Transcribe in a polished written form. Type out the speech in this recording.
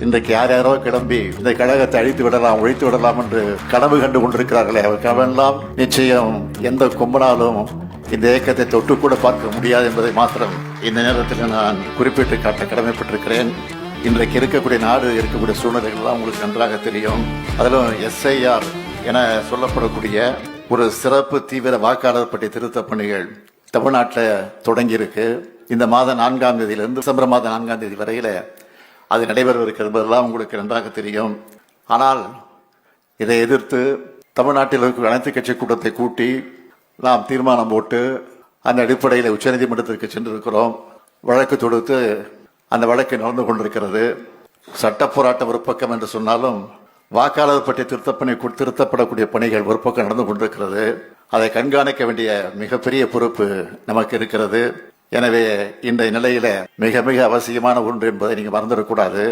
இன்றைக்கு யார் யாரோ கிளம்பி இந்த கழகத்தை அழித்து விடலாம், ஒழித்து விடலாம் என்று கனவு கண்டு கொண்டிருக்கிறார்களே, அவர்களெல்லாம் நிச்சயம் எந்த கும்பலாலும் இந்த இயக்கத்தை தொட்டு கூட பார்க்க முடியாது என்பதை மாத்திரம் இந்த நேரத்தில் நான் குறிப்பிட்டு காட்ட கடமைப்பட்டிருக்கிறேன். இன்றைக்கு இருக்கக்கூடிய நாடு இருக்கக்கூடிய சூழ்நிலைகள்லாம் உங்களுக்கு நன்றாக தெரியும். அதிலும் SIR என சொல்லப்படக்கூடிய ஒரு சிறப்பு தீவிர வாக்காளர் பட்டியல் திருத்த பணிகள் தமிழ்நாட்டில் தொடங்கியிருக்கு. இந்த மாதம் 4ஆம் தேதியிலிருந்து டிசம்பர் மாதம் 4ஆம் தேதி வரையில அது நடைபெறவிருக்கிறதெல்லாம் உங்களுக்கு நன்றாக தெரியும். ஆனால் இதை எதிர்த்து தமிழ்நாட்டில் இருக்கிற அனைத்து கட்சி கூட்டத்தை கூட்டி நாம் தீர்மானம் போட்டு அந்த அடிப்படையில் உச்சநீதிமன்றத்திற்கு சென்றிருக்கிறோம். வழக்கு தொடுத்து அந்த வழக்கு நடந்து கொண்டிருக்கிறது. சட்ட போராட்டம் ஒரு பக்கம் என்று சொன்னாலும் வாக்காளர் பட்டியல் திருத்தப்படக்கூடிய பணிகள் ஒரு பக்கம் நடந்து கொண்டிருக்கிறது. அதை கண்காணிக்க வேண்டிய மிகப்பெரிய பொறுப்பு நமக்கு இருக்கிறது. எனவே இந்த நிலையில மிக மிக அவசியமான ஒன்று என்பதை நீங்க மறந்துடக்கூடாது.